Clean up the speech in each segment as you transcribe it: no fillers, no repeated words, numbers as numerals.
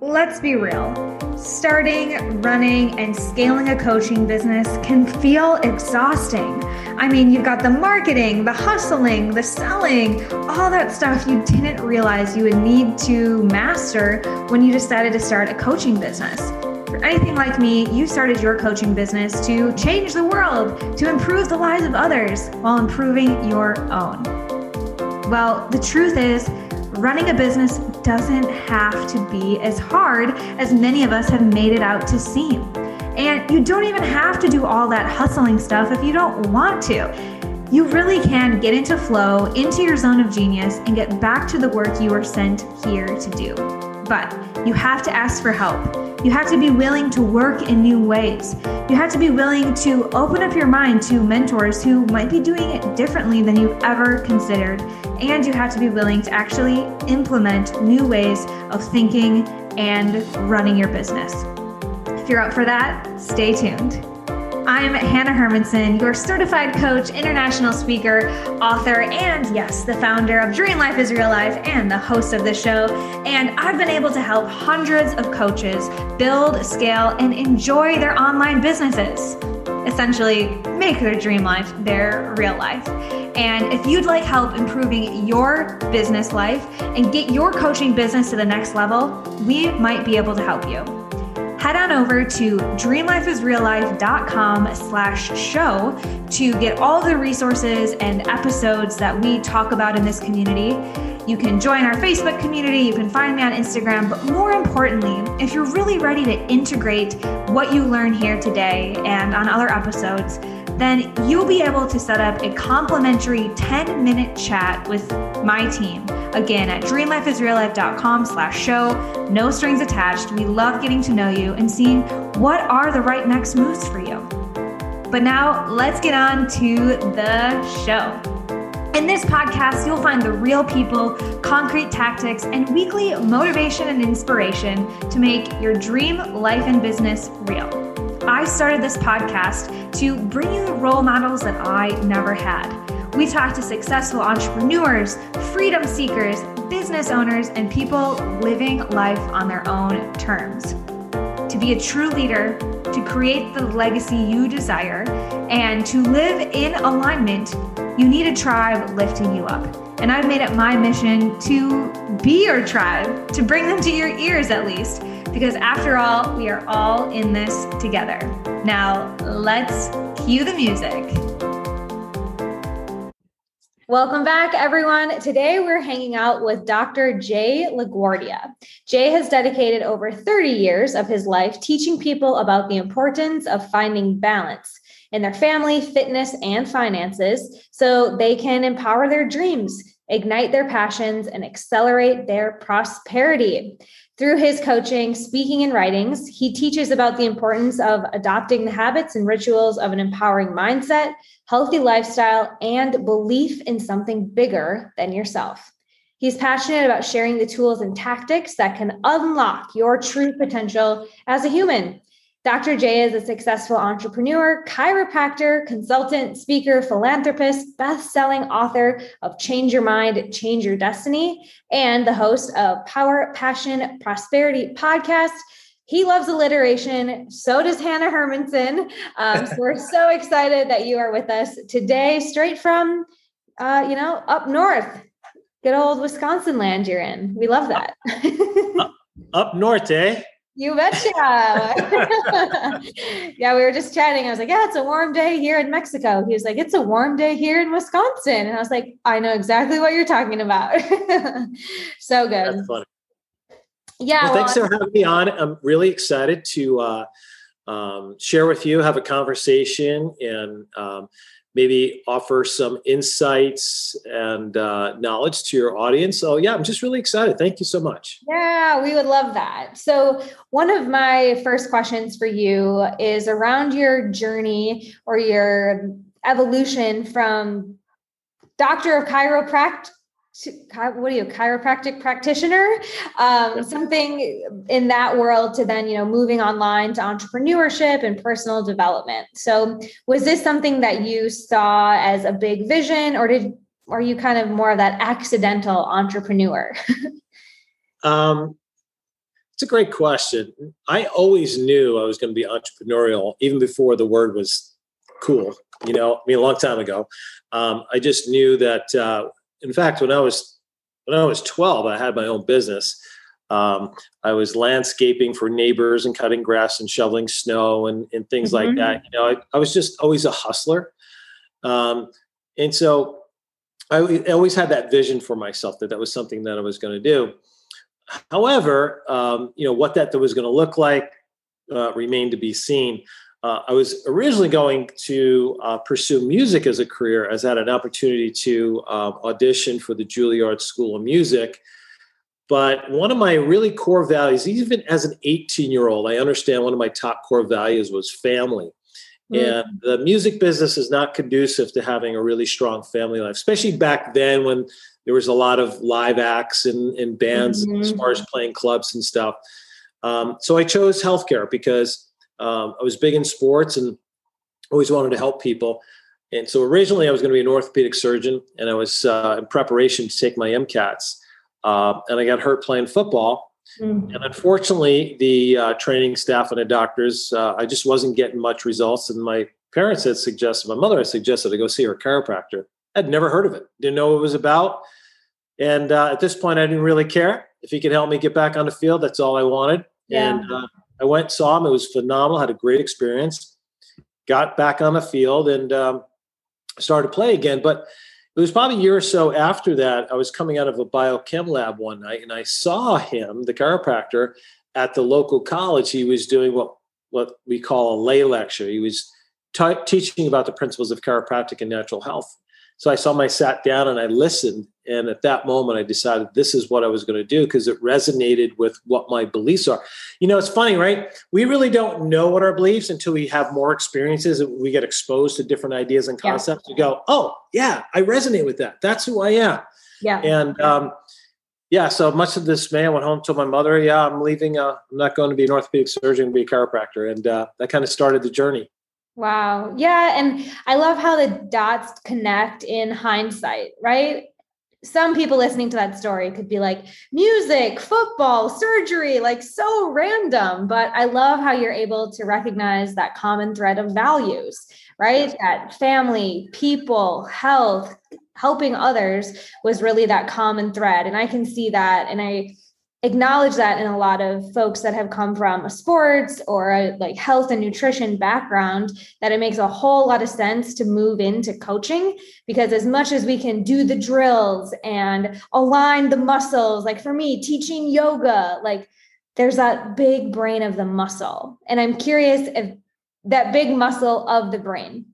Let's be real. Starting, running, and scaling a coaching business can feel exhausting. I mean, you've got the marketing, the hustling, the selling, all that stuff you didn't realize you would need to master when you decided to start a coaching business. If you're anything like me, you started your coaching business to change the world, to improve the lives of others while improving your own. Well, the truth is, running a business doesn't have to be as hard as many of us have made it out to seem. And you don't even have to do all that hustling stuff if you don't want to. You really can get into flow, into your zone of genius, and get back to the work you were sent here to do. But you have to ask for help. You have to be willing to work in new ways. You have to be willing to open up your mind to mentors who might be doing it differently than you've ever considered. And you have to be willing to actually implement new ways of thinking and running your business. If you're up for that, stay tuned. I'm Hannah Hermanson, your certified coach, international speaker, author, and yes, the founder of Dream Life is Real Life and the host of this show. And I've been able to help hundreds of coaches build, scale, and enjoy their online businesses. Essentially, make their dream life their real life. And if you'd like help improving your business life and get your coaching business to the next level, we might be able to help you. Head on over to dreamlifeisreallife.com/show to get all the resources and episodes that we talk about in this community. You can join our Facebook community, you can find me on Instagram, but more importantly, if you're really ready to integrate what you learn here today and on other episodes, then you'll be able to set up a complimentary 10-minute chat with my team. Again, at dreamlifeisreallife.com/show, no strings attached. We love getting to know you and seeing what are the right next moves for you. But now let's get on to the show. In this podcast, you'll find the real people, concrete tactics, and weekly motivation and inspiration to make your dream life and business real. I started this podcast to bring you role models that I never had. We talk to successful entrepreneurs, freedom seekers, business owners, and people living life on their own terms. To be a true leader, to create the legacy you desire, and to live in alignment, you need a tribe lifting you up. And I've made it my mission to be your tribe, to bring them to your ears at least, because after all, we are all in this together. Now, let's cue the music. Welcome back, everyone. Today, we're hanging out with Dr. Jay LaGuardia. Jay has dedicated over 30 years of his life teaching people about the importance of finding balance in their family, fitness, and finances so they can empower their dreams, ignite their passions, and accelerate their prosperity. Through his coaching, speaking, and writings, he teaches about the importance of adopting the habits and rituals of an empowering mindset, healthy lifestyle, and belief in something bigger than yourself. He's passionate about sharing the tools and tactics that can unlock your true potential as a human. Dr. Jay is a successful entrepreneur, chiropractor, consultant, speaker, philanthropist, best-selling author of Change Your Mind, Change Your Destiny, and the host of PowerPassionProsperity Podcast. He loves alliteration. So does Hannah Hermanson. So we're so excited that you are with us today, straight from, up north. Good old Wisconsin land you're in. We love that. Up north, eh? You betcha. Yeah, we were just chatting. I was like, yeah, it's a warm day here in Mexico. He was like, it's a warm day here in Wisconsin. And I was like, I know exactly what you're talking about. So good. That's funny. Yeah. Well, thanks for having me on. I'm really excited to share with you, have a conversation, and maybe offer some insights and knowledge to your audience. So yeah, I'm just really excited. Thank you so much. Yeah, we would love that. So one of my first questions for you is around your journey or your evolution from doctor of chiropractic, chiropractic practitioner, something in that world to then, moving online to entrepreneurship and personal development. So was this something that you saw as a big vision, or are you kind of more of that accidental entrepreneur? It's a great question. I always knew I was going to be entrepreneurial, even before the word was cool. A long time ago. I just knew that. In fact, when I was 12, I had my own business. I was landscaping for neighbors and cutting grass and shoveling snow and things like that. I was just always a hustler, and so I always had that vision for myself that was something that I was going to do. However, what that was going to look like remained to be seen. I was originally going to pursue music as a career, as I had an opportunity to audition for the Juilliard School of Music. But one of my really core values, even as an 18-year-old, I understand one of my top core values was family. And the music business is not conducive to having a really strong family life, especially back then when there was a lot of live acts and bands as far as playing clubs and stuff. So I chose healthcare because I was big in sports and always wanted to help people. And so originally I was going to be an orthopedic surgeon, and I was in preparation to take my MCATs. And I got hurt playing football. And unfortunately, the training staff and the doctors, I just wasn't getting much results. And my parents had suggested, my mother had suggested I go see her chiropractor. I'd never heard of it, didn't know what it was about. And at this point, I didn't really care. If he could help me get back on the field, that's all I wanted. Yeah. And I went, saw him. It was phenomenal. Had a great experience. Got back on the field and started to play again. But it was probably a year or so after that, I was coming out of a biochem lab one night, and I saw him, the chiropractor, at the local college. He was doing what we call a lay lecture. He was teaching about the principles of chiropractic and natural health. So I saw him, I sat down and I listened. And at that moment, I decided this is what I was going to do because it resonated with what my beliefs are. It's funny, right? We really don't know what our beliefs until we have more experiences and we get exposed to different ideas and concepts. Yeah. We go, oh, yeah, I resonate with that. That's who I am. Yeah. And so much of this, I went home, told my mother, I'm leaving. I'm not going to be an orthopedic surgeon, I'm going to be a chiropractor. And that kind of started the journey. Wow. Yeah. And I love how the dots connect in hindsight, right? Some people listening to that story could be like, music, football, surgery, like so random. But I love how you're able to recognize that common thread of values, right? That family, people, health, helping others was really that common thread. And I can see that. And I acknowledge that in a lot of folks that have come from a sports or a like health and nutrition background, that it makes a whole lot of sense to move into coaching, because as much as we can do the drills and align the muscles, like for me, teaching yoga, like there's that big brain of the muscle. And I'm curious if that big muscle of the brain.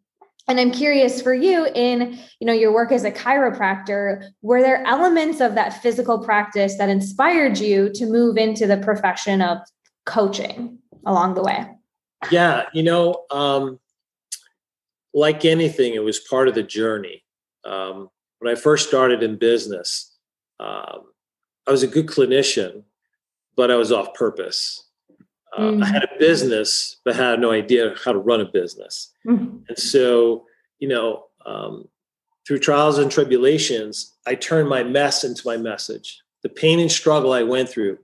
And I'm curious for you in, your work as a chiropractor, were there elements of that physical practice that inspired you to move into the profession of coaching along the way? Yeah. Like anything, it was part of the journey. When I first started in business, I was a good clinician, but I was off purpose. I had a business, but had no idea how to run a business. And so, through trials and tribulations, I turned my mess into my message. The pain and struggle I went through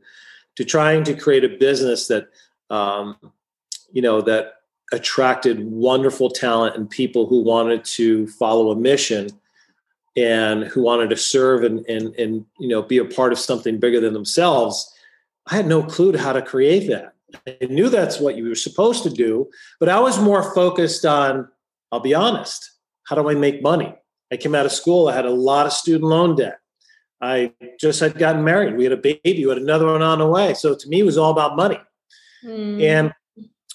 to trying to create a business that, that attracted wonderful talent and people who wanted to follow a mission and who wanted to serve and be a part of something bigger than themselves. I had no clue to how to create that. I knew that's what you were supposed to do, but I was more focused on, I'll be honest, how do I make money? I came out of school. I had a lot of student loan debt. I just had gotten married. We had a baby. We had another one on the way. So to me, it was all about money. And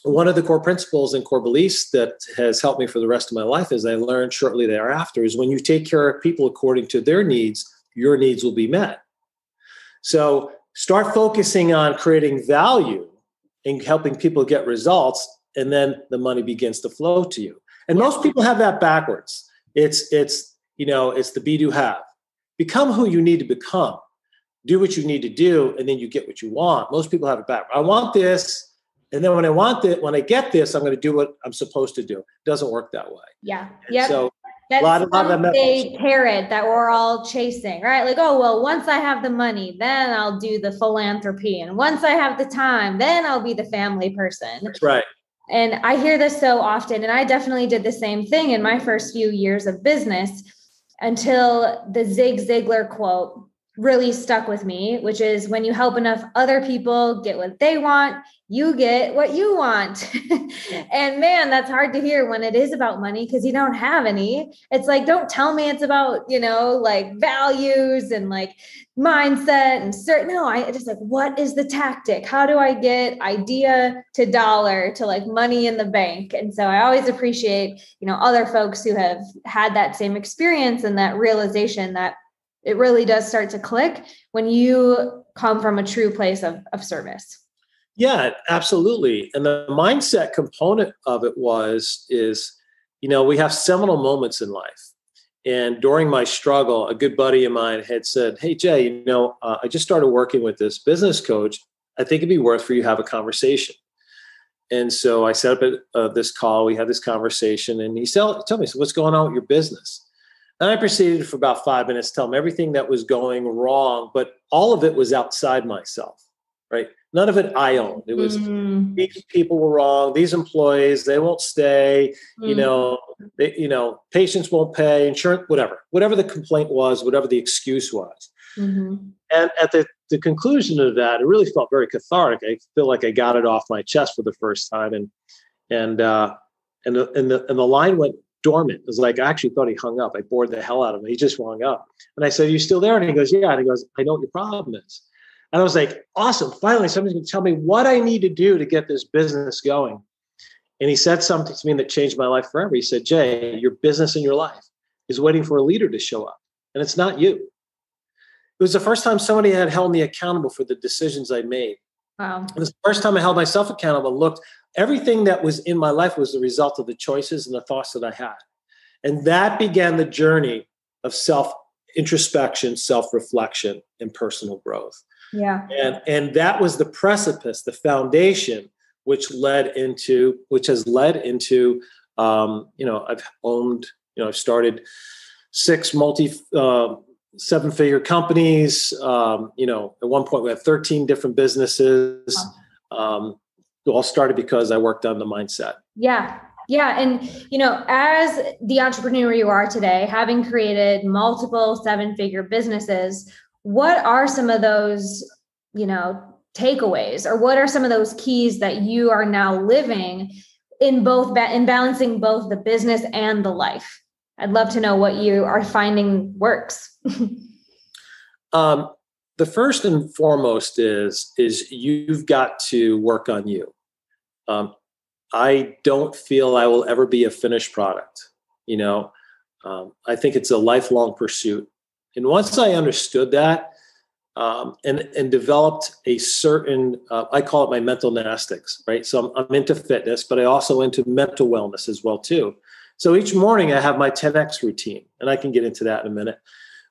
one of the core principles and core beliefs that has helped me for the rest of my life, as I learned shortly thereafter, is when you take care of people according to their needs, your needs will be met. So start focusing on creating value and helping people get results, and then the money begins to flow to you. And most people have that backwards. It's the be, do, have. Become who you need to become. Do what you need to do, and then you get what you want. Most people have it backwards. I want this, and then when I get this, I'm going to do what I'm supposed to do. It doesn't work that way. Yeah. So That a lot of that someday carrot that we're all chasing, right? Like, oh, well, once I have the money, then I'll do the philanthropy. And once I have the time, then I'll be the family person. That's right. And I hear this so often. And I definitely did the same thing in my first few years of business until the Zig Ziglar quote really stuck with me, which is when you help enough other people get what they want, you get what you want. And man, that's hard to hear when it is about money because you don't have any. It's like, don't tell me it's about, like values and like mindset and certain. No, I just like, what is the tactic? How do I get idea to dollar to like money in the bank? And so I always appreciate, other folks who have had that same experience and that realization that it really does start to click when you come from a true place of service. Yeah, absolutely. And the mindset component of it is, we have seminal moments in life. And during my struggle, a good buddy of mine had said, "Hey, Jay, I just started working with this business coach. I think it'd be worth for you to have a conversation." And so I set up this call. We had this conversation and he told me, "So what's going on with your business?" And I proceeded for about 5 minutes to tell him everything that was going wrong, but all of it was outside myself, right? None of it I owned. It was these people were wrong. These employees, they won't stay, patients won't pay, insurance, whatever the complaint was, whatever the excuse was. Mm-hmm. And at the conclusion of that, it really felt very cathartic. I feel like I got it off my chest for the first time. And the line went dormant. It was like, I actually thought he hung up. I bored the hell out of him. He just hung up. And I said, "You still there?" And he goes, "Yeah." And he goes, "I know what your problem is." And I was like, awesome. Finally, somebody's going to tell me what I need to do to get this business going. And he said something to me that changed my life forever. He said, "Jay, your business and your life is waiting for a leader to show up. And it's not you." It was the first time somebody had held me accountable for the decisions I made. Wow. It was the first time I held myself accountable and looked. Everything that was in my life was the result of the choices and the thoughts that I had. And that began the journey of self-introspection, self-reflection, and personal growth. Yeah. And that was the precipice, the foundation, which has led into, I've started 6 seven-figure companies. At one point we had 13 different businesses. It all started because I worked on the mindset. Yeah. Yeah. And, as the entrepreneur you are today, having created multiple 7-figure businesses, what are some of those, takeaways, or what are some of those keys that you are now living in in balancing both the business and the life? I'd love to know what you are finding works. The first and foremost is you've got to work on you. I don't feel I will ever be a finished product. I think it's a lifelong pursuit. And once I understood that, and developed a certain, I call it my mental gymnastics, right? So I'm into fitness, but I also into mental wellness as well too. So each morning I have my 10X routine, and I can get into that in a minute,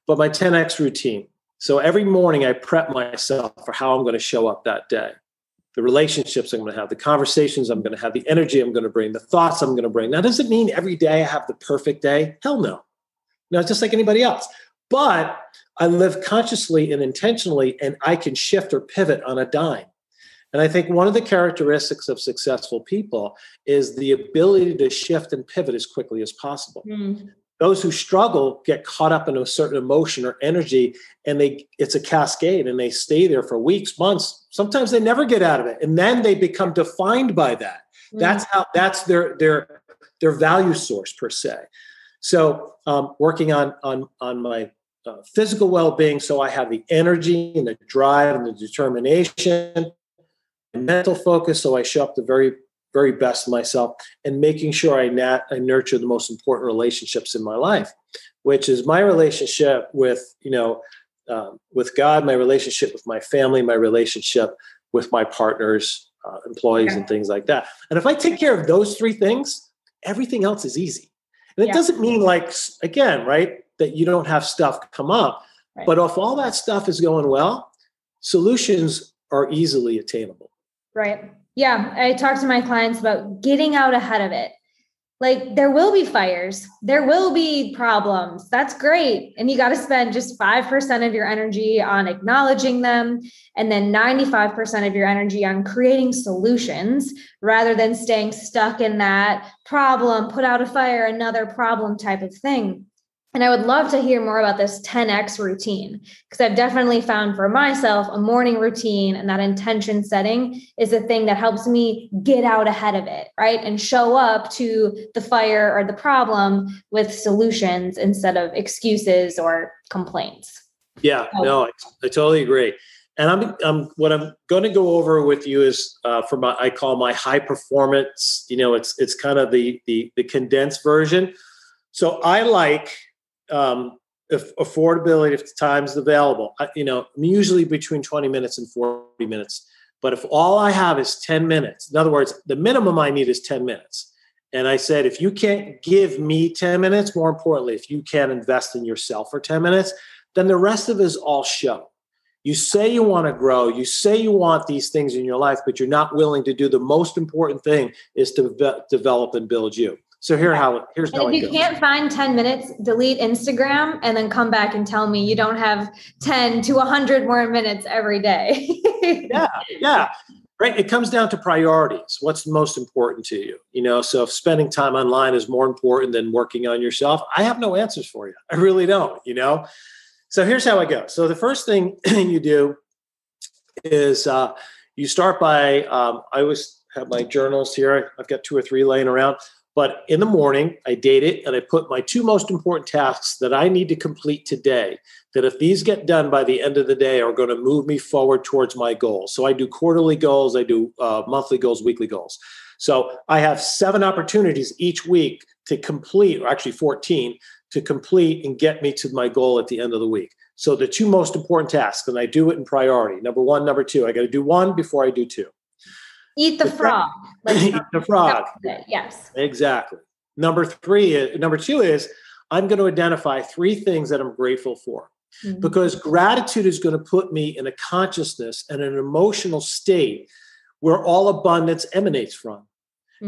but my 10X routine. So every morning I prep myself for how I'm going to show up that day, the relationships I'm going to have, the conversations I'm going to have, the energy I'm going to bring, the thoughts I'm going to bring. Now, does it mean every day I have the perfect day? Hell no. No, it's just like anybody else. But I live consciously and intentionally, and I can shift or pivot on a dime. And I think one of the characteristics of successful people is the ability to shift and pivot as quickly as possible. Mm. Those who struggle get caught up in a certain emotion or energy, and it's a cascade, and they stay there for weeks, months. Sometimes they never get out of it. And then they become defined by that. Mm. That's their value source per se. So working on my physical well-being, so I have the energy and the drive and the determination, and mental focus, so I show up the very, very best of myself, and making sure I nurture the most important relationships in my life, which is my relationship with God, my relationship with my family, my relationship with my partners, employees, and things like that. And if I take care of those 3 things, everything else is easy. And it doesn't mean that you don't have stuff come up, but if all that stuff is going well, solutions are easily attainable. Right. Yeah. I talk to my clients about getting out ahead of it. Like there will be fires, there will be problems. That's great. And you got to spend just 5% of your energy on acknowledging them. And then 95% of your energy on creating solutions rather than staying stuck in that problem, put out a fire, another problem type of thing. And I would love to hear more about this 10X routine, because I've definitely found for myself a morning routine and that intention setting is the thing that helps me get out ahead of it, right? And show up to the fire or the problem with solutions instead of excuses or complaints. Yeah, no, I totally agree. And I'm what I'm going to go over with you is I call my high performance. It's kind of the condensed version. So I like if affordability, if time's available, I'm usually between 20 minutes and 40 minutes. But if all I have is 10 minutes, in other words, the minimum I need is 10 minutes. And I said, if you can't give me 10 minutes, more importantly, if you can't invest in yourself for 10 minutes, then the rest of it is all show. You say you want to grow, you say you want these things in your life, but you're not willing to do the most important thing is to develop and build you. So here's how it goes. If you can't find 10 minutes, delete Instagram and then come back and tell me you don't have 10 to 100 more minutes every day. Yeah. Right. It comes down to priorities. What's most important to you? So if spending time online is more important than working on yourself, I have no answers for you. I really don't, So here's how it goes. So the first thing you do is you start by, I always have my journals here. I've got 2 or 3 laying around. But in the morning, I date it and I put my 2 most important tasks that I need to complete today, that if these get done by the end of the day are going to move me forward towards my goals. So I do quarterly goals, I do monthly goals, weekly goals. So I have 7 opportunities each week to complete, or actually 14, to complete and get me to my goal at the end of the week. So the 2 most important tasks, and I do it in priority. Number 1, number 2. I got to do 1 before I do 2. Eat the frog. Eat the frog. Yes. Exactly. Number 2 is I'm going to identify 3 things that I'm grateful for, because gratitude is going to put me in a consciousness and an emotional state where all abundance emanates from.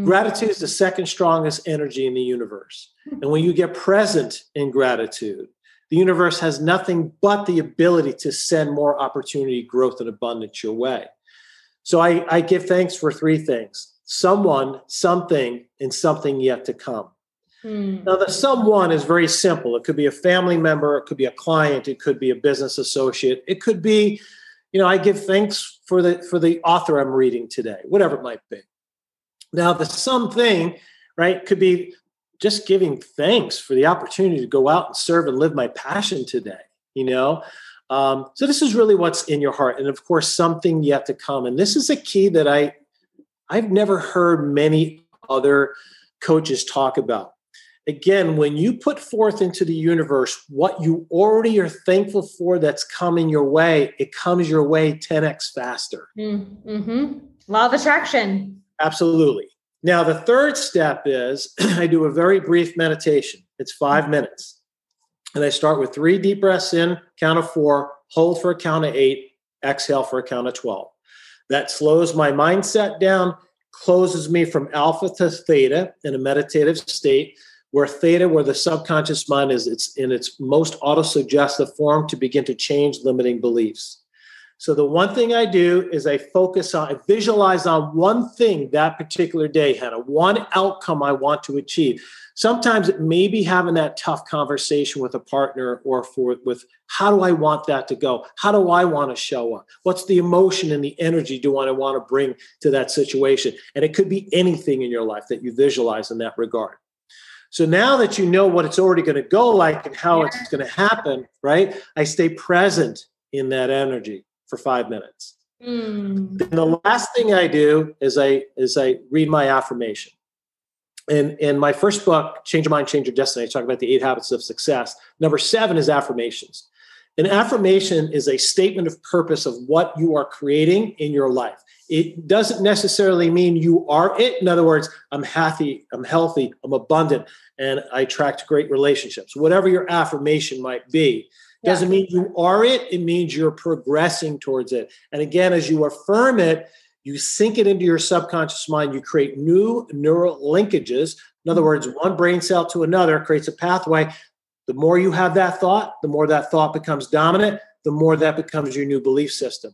Gratitude is the second strongest energy in the universe. And when you get present in gratitude, the universe has nothing but the ability to send more opportunity, growth, and abundance your way. So I give thanks for 3 things: someone, something, and something yet to come. Now, the someone is very simple. It could be a family member. It could be a client. It could be a business associate. It could be, I give thanks for the author I'm reading today, whatever it might be. Now, the something, right, could be just giving thanks for the opportunity to go out and serve and live my passion today, So this is really what's in your heart. And of course, something yet to come. And this is a key that I've never heard many other coaches talk about. Again, when you put forth into the universe what you already are thankful for that's coming your way, it comes your way 10x faster. Law of attraction. Absolutely. Now, the third step is I do a very brief meditation. It's 5 minutes. And I start with 3 deep breaths in, count of 4, hold for a count of 8, exhale for a count of 12. That slows my mindset down, closes me from alpha to theta in a meditative state, where the subconscious mind it's in its most autosuggestive form to begin to change limiting beliefs. So the one thing I do is I visualize on one thing that particular day, Hannah, one outcome I want to achieve. Sometimes it may be having that tough conversation with a partner or with how do I want that to go? How do I want to show up? What's the emotion and the energy do I want to bring to that situation? And it could be anything in your life that you visualize in that regard. So now that you know what it's already going to go like and how it's going to happen, right? I stay present in that energy for 5 minutes. Then the last thing I do is I read my affirmation. And in my first book, Change Your Mind, Change Your Destiny, I talk about the 8 habits of success. Number 7 is affirmations. An affirmation is a statement of purpose of what you are creating in your life. It doesn't necessarily mean you are it. In other words, I'm happy, I'm healthy, I'm abundant, and I attract great relationships. Whatever your affirmation might be, doesn't mean you are it. It means you're progressing towards it. And again, as you affirm it, you sink it into your subconscious mind, you create new neural linkages. In other words, one brain cell to another creates a pathway. The more you have that thought, the more that thought becomes dominant, the more that becomes your new belief system.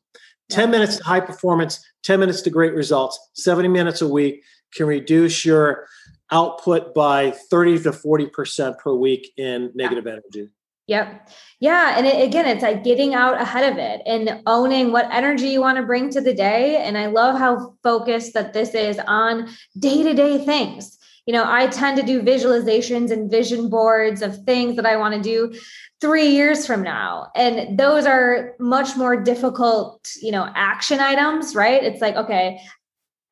10 minutes to high performance, 10 minutes to great results, 70 minutes a week can reduce your output by 30 to 40% per week in negative energy. Yep. Yeah. And again, it's like getting out ahead of it and owning what energy you want to bring to the day. And I love how focused that this is on day-to-day things. I tend to do visualizations and vision boards of things that I want to do 3 years from now. And those are much more difficult, action items, right? It's like, okay,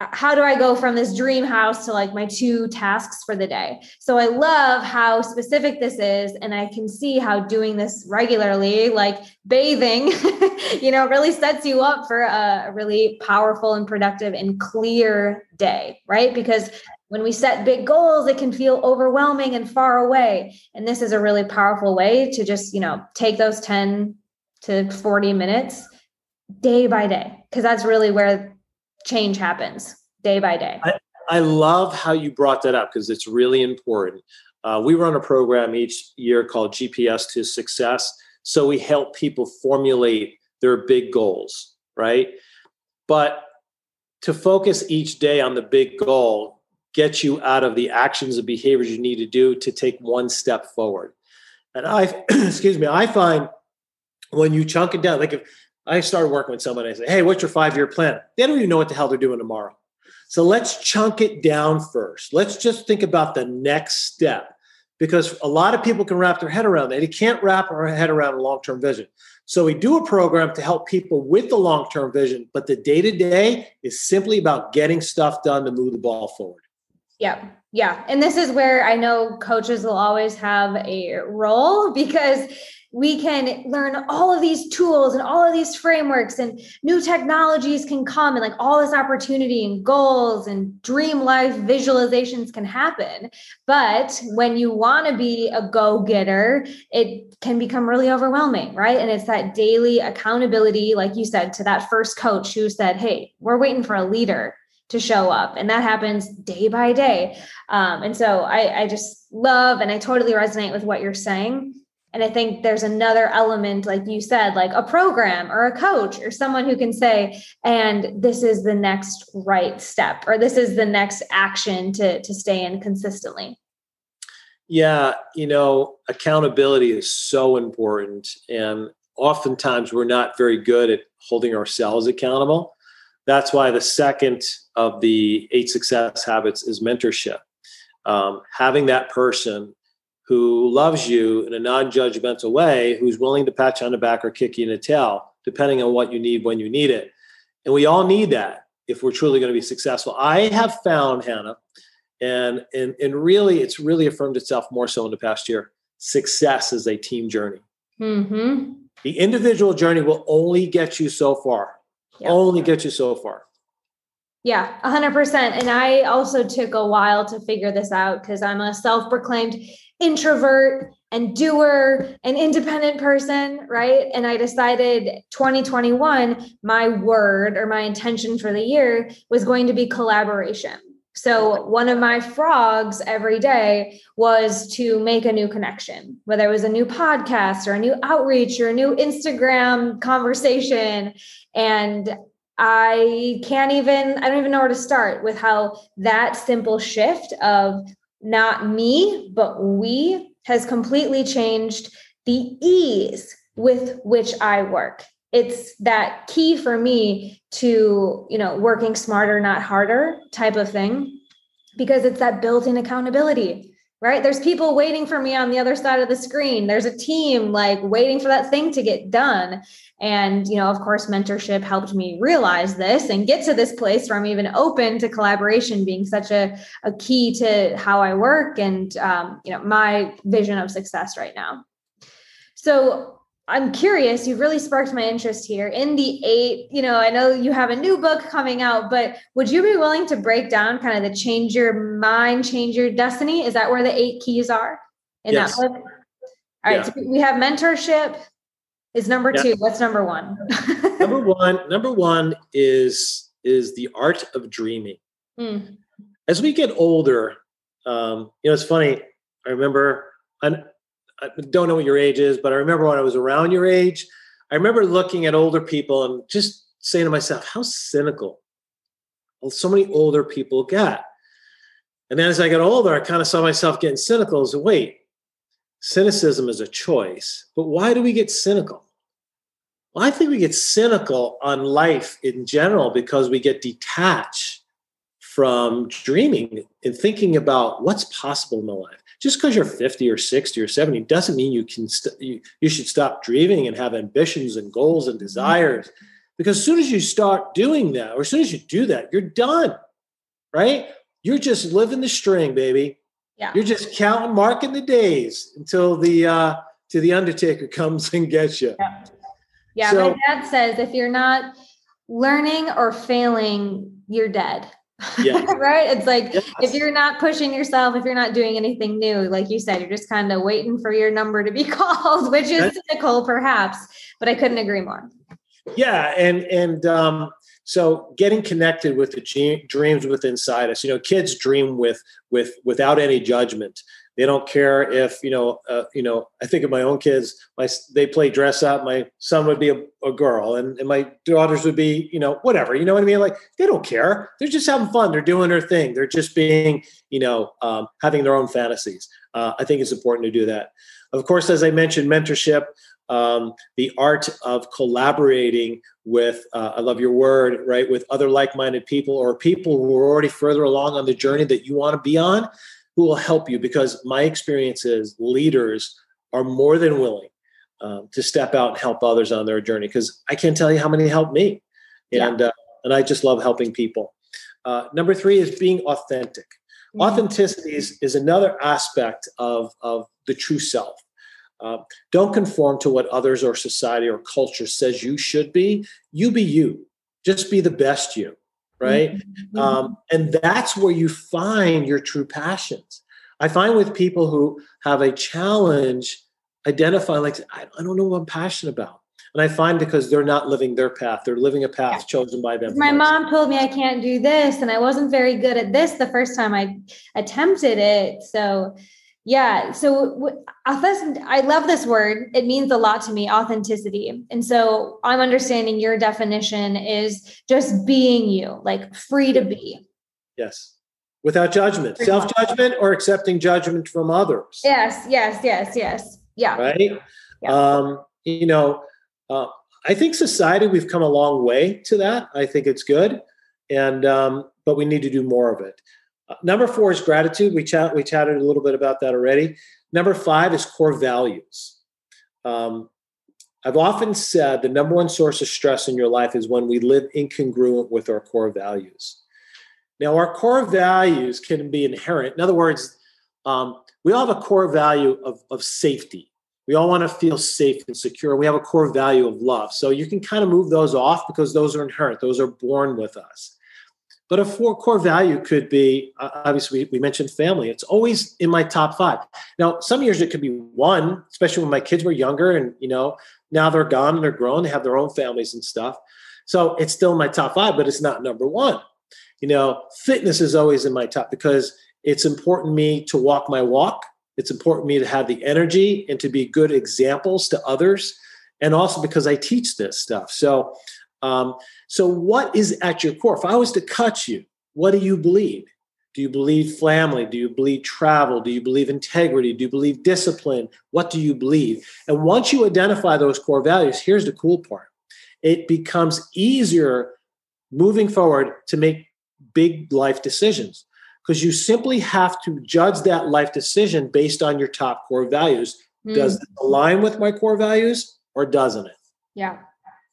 how do I go from this dream house to like my 2 tasks for the day? So I love how specific this is. And I can see how doing this regularly, like bathing, really sets you up for a really powerful and productive and clear day, right? Because when we set big goals, it can feel overwhelming and far away. And this is a really powerful way to just, take those 10 to 40 minutes day by day, because that's really where change happens day by day. I love how you brought that up because it's really important. We run a program each year called GPS to Success. So we help people formulate their big goals, right? But to focus each day on the big goal gets you out of the actions and behaviors you need to do to take one step forward. And I find when you chunk it down, like if I started working with somebody and I say, hey, what's your 5-year plan? They don't even know what the hell they're doing tomorrow. So let's chunk it down first. Let's just think about the next step, because a lot of people can wrap their head around that. They can't wrap their head around a long-term vision. So we do a program to help people with the long-term vision, but the day-to-day is simply about getting stuff done to move the ball forward. Yeah. Yeah. And this is where I know coaches will always have a role, because we can learn all of these tools and all of these frameworks, and new technologies can come, and like all this opportunity and goals and dream life visualizations can happen. But when you want to be a go-getter, it can become really overwhelming, right? And it's that daily accountability, like you said, to that first coach who said, hey, we're waiting for a leader to show up. And that happens day by day. And so I just love, and I totally resonate with what you're saying. And I think there's another element, like you said, like a program or a coach or someone who can say, and this is the next right step, or this is the next action to stay in consistently. Yeah. Accountability is so important. And oftentimes we're not very good at holding ourselves accountable. That's why the second of the 8 success habits is mentorship. Having that person who loves you in a non-judgmental way, who's willing to pat you on the back or kick you in the tail, depending on what you need when you need it. And we all need that if we're truly going to be successful. I have found, Hannah, and really, it's really affirmed itself more so in the past year, success is a team journey. Mm-hmm. The individual journey will only get you so far. Yep. Only get you so far. Yeah, 100%. And I also took a while to figure this out, because I'm a self-proclaimed introvert and doer and independent person, right? And I decided 2021, my word or my intention for the year was going to be collaboration. So one of my frogs every day was to make a new connection, whether it was a new podcast or a new outreach or a new Instagram conversation. And I don't even know where to start with how that simple shift of not me, but we has completely changed the ease with which I work. It's that key for me to, working smarter, not harder type of thing, because it's that built-in accountability, right? There's people waiting for me on the other side of the screen. There's a team like waiting for that thing to get done. And, of course, mentorship helped me realize this and get to this place where I'm even open to collaboration being such a key to how I work and, my vision of success right now. So I'm curious, you've really sparked my interest here in the 8, I know you have a new book coming out, but would you be willing to break down kind of the change your mind, change your destiny? Is that where the 8 keys are in that book? All right. So we have mentorship is number 2. What's number 1? Number one is is the art of dreaming. As we get older, it's funny. I remember, I don't know what your age is, but I remember when I was around your age, I remember looking at older people and just saying to myself, how cynical so many older people get. And then as I got older, I kind of saw myself getting cynical. So wait, cynicism is a choice, but why do we get cynical? Well, I think we get cynical on life in general because we get detached from dreaming and thinking about what's possible in the life. Just because you're 50 or 60 or 70 doesn't mean you can you should stop dreaming and have ambitions and goals and desires. Because as soon as you start doing that, or as soon as you do that, you're done, right? You're just living the string, baby. Yeah. You're just counting, marking the days until the Undertaker comes and gets you. Yeah. Yeah, so, my dad says if you're not learning or failing, you're dead. Yeah. Right? It's like, if you're not pushing yourself, if you're not doing anything new, like you said, you're just kind of waiting for your number to be called, which is cynical perhaps, but I couldn't agree more. Yeah. And so getting connected with the dreams within inside us, kids dream without any judgment. They don't care if, I think of my own kids, they play dress up. My son would be a girl and my daughters would be, whatever, you know what I mean? Like, they don't care. They're just having fun. They're doing their thing. They're just being, having their own fantasies. I think it's important to do that. Of course, as I mentioned, mentorship, the art of collaborating with, I love your word, right, with other like-minded people or people who are already further along on the journey that you want to be on, who will help you, because my experience is leaders are more than willing to step out and help others on their journey, because I can't tell you how many helped me. And I just love helping people. Number 3 is being authentic. Mm-hmm. Authenticity is another aspect of the true self. Don't conform to what others or society or culture says you should be. You be you. Just be the best you. Right. Mm-hmm. And that's where you find your true passions. I find with people who have a challenge, identifying, like, I don't know what I'm passionate about. And I find because they're not living their path. They're living a path chosen by them. My mom told me I can't do this, and I wasn't very good at this the first time I attempted it. So yeah. So I love this word. It means a lot to me, authenticity. And so I'm understanding your definition is just being you, like free to be. Yes. Without judgment, self-judgment or accepting judgment from others. Yes. Yeah. Right. Yeah. I think society, we've come a long way to that. I think it's good. And, but we need to do more of it. Number 4 is gratitude. We chatted a little bit about that already. Number 5 is core values. I've often said the number 1 source of stress in your life is when we live incongruent with our core values. Now, our core values can be inherent. In other words, we all have a core value of safety. We all want to feel safe and secure. We have a core value of love. So you can kind of move those off because those are inherent. Those are born with us. But a core value could be, obviously, we mentioned family. It's always in my top 5. Now, some years it could be 1, especially when my kids were younger and, now they're gone and they're grown. They have their own families and stuff. So it's still in my top 5, but it's not number 1. Fitness is always in my top because it's important to me to walk my walk. It's important to me to have the energy and to be good examples to others. And also because I teach this stuff. So what is at your core? If I was to cut you, what do you believe? Do you believe family? Do you believe travel? Do you believe integrity? Do you believe discipline? What do you believe? And once you identify those core values, here's the cool part. It becomes easier moving forward to make big life decisions because you simply have to judge that life decision based on your top core values. Does it align with my core values or doesn't it? Yeah.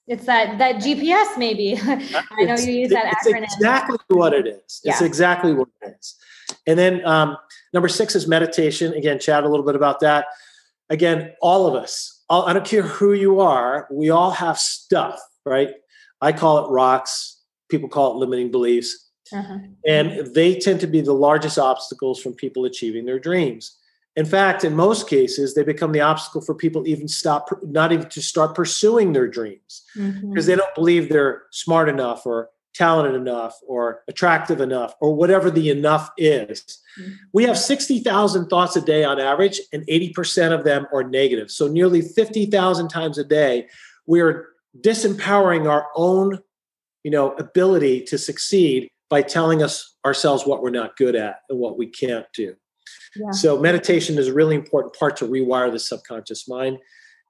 It's that GPS maybe. I know you use that acronym. It's exactly what it is. It's exactly what it is. And then number 6 is meditation. Again, chat a little bit about that. Again, all of us, I don't care who you are, we all have stuff, right? I call it rocks. People call it limiting beliefs. Uh-huh. And they tend to be the largest obstacles from people achieving their dreams. In fact, in most cases, they become the obstacle for people not even to start pursuing their dreams because they don't believe they're smart enough or talented enough or attractive enough or whatever the enough is. We have 60,000 thoughts a day on average, and 80% of them are negative. So nearly 50,000 times a day, we're disempowering our own, ability to succeed by telling ourselves what we're not good at and what we can't do. Yeah. So meditation is a really important part to rewire the subconscious mind.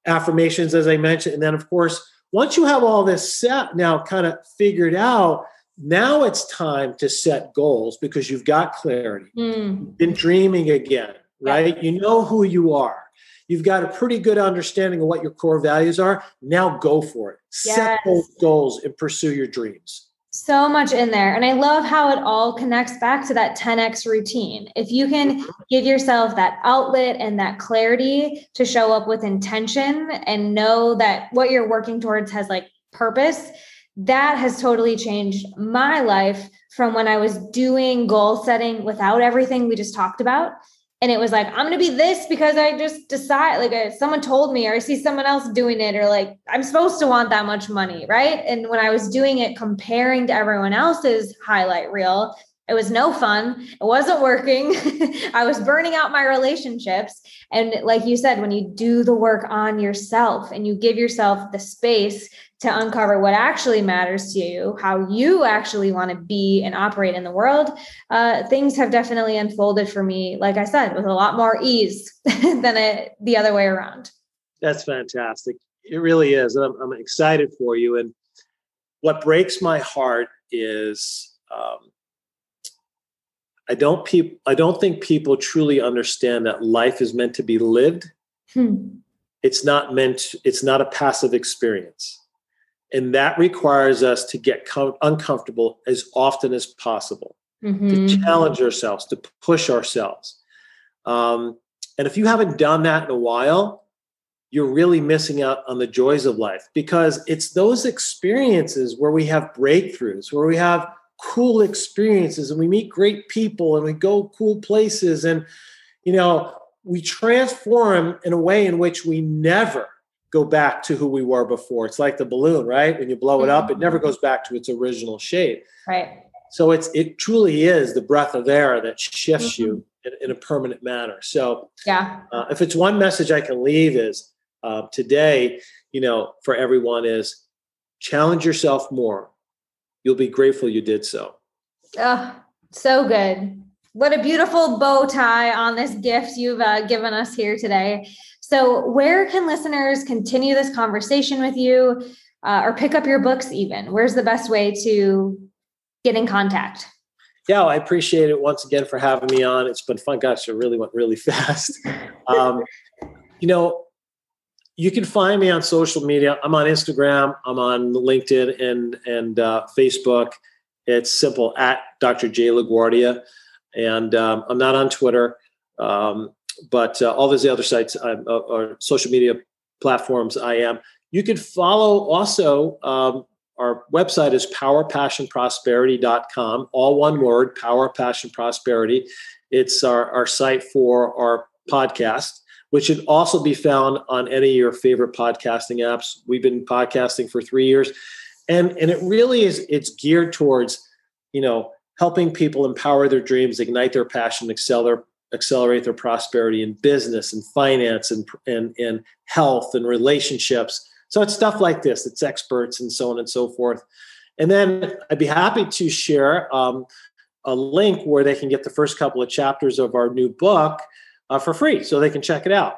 Affirmations, as I mentioned. And then, of course, once you have all this set now kind of figured out, now it's time to set goals because you've got clarity. You've been dreaming again, right? Yeah. You know who you are. You've got a pretty good understanding of what your core values are. Now go for it. Yes. Set those goals and pursue your dreams. So much in there. And I love how it all connects back to that 10X routine. If you can give yourself that outlet and that clarity to show up with intention and know that what you're working towards has like purpose, that has totally changed my life from when I was doing goal setting without everything we just talked about. And it was like, I'm going to be this because I just decide, like someone told me, or I see someone else doing it, or like, I'm supposed to want that much money. Right. And when I was doing it, comparing to everyone else's highlight reel, it was no fun. It wasn't working. I was burning out my relationships. And like you said, when you do the work on yourself and you give yourself the space to uncover what actually matters to you, how you actually want to be and operate in the world, things have definitely unfolded for me, like I said, with a lot more ease than the other way around. That's fantastic. It really is. I'm excited for you. And what breaks my heart is I don't think people truly understand that life is meant to be lived. It's not a passive experience. And that requires us to get uncomfortable as often as possible, to challenge ourselves, to push ourselves. And if you haven't done that in a while, you're really missing out on the joys of life, because it's those experiences where we have breakthroughs, where we have cool experiences and we meet great people and we go cool places and, we transform in a way in which we never go back to who we were before. It's like the balloon, right? When you blow it up, it never goes back to its original shape. Right. So it truly is the breath of air that shifts you in a permanent manner. So if it's one message I can leave is today, for everyone is challenge yourself more. You'll be grateful you did so. Oh, so good. What a beautiful bow tie on this gift you've given us here today. So where can listeners continue this conversation with you or pick up your books even? Where's the best way to get in contact? Yeah, I appreciate it once again for having me on. It's been fun. Gosh, it really went really fast. You can find me on social media. I'm on Instagram. I'm on LinkedIn and Facebook. It's simple at Dr. J. LaGuardia. And I'm not on Twitter, but all those other sites or social media platforms I am. You could follow also, our website is PowerPassionProsperity.com, all one word, Power Passion Prosperity. It's our site for our podcast, which should also be found on any of your favorite podcasting apps. We've been podcasting for 3 years. And it really is, it's geared towards, helping people empower their dreams, ignite their passion, accelerate their prosperity in business and finance and health and relationships. So it's stuff like this. It's experts and so on and so forth. And then I'd be happy to share a link where they can get the first couple of chapters of our new book for free, so they can check it out.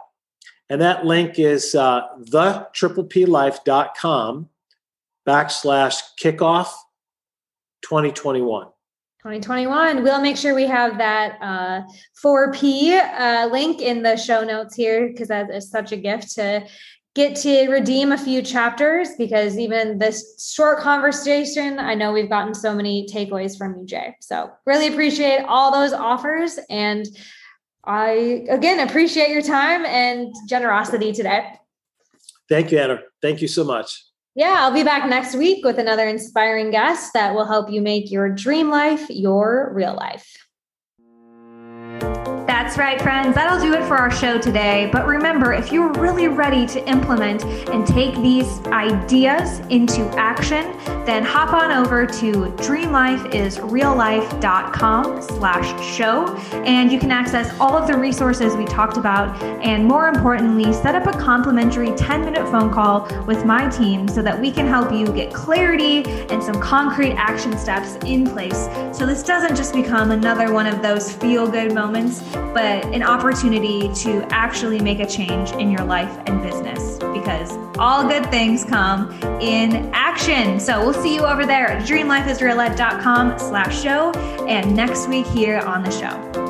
And that link is thetripleplife.com/kickoff 2021. 2021. We'll make sure we have that 4P link in the show notes here, because that is such a gift to get to redeem a few chapters, because even this short conversation, I know we've gotten so many takeaways from you, Jay. So really appreciate all those offers. And I, again, appreciate your time and generosity today. Thank you, Anna. Thank you so much. Yeah, I'll be back next week with another inspiring guest that will help you make your dream life your real life. That's That's right, friends. That'll do it for our show today. But remember, if you're really ready to implement and take these ideas into action, then hop on over to dreamlifeisreallife.com/show, and you can access all of the resources we talked about, and more importantly, set up a complimentary 10-minute phone call with my team so that we can help you get clarity and some concrete action steps in place, so this doesn't just become another one of those feel-good moments, but an opportunity to actually make a change in your life and business, because all good things come in action. So we'll see you over there at dreamlifeisreallife.com/show, and next week here on the show.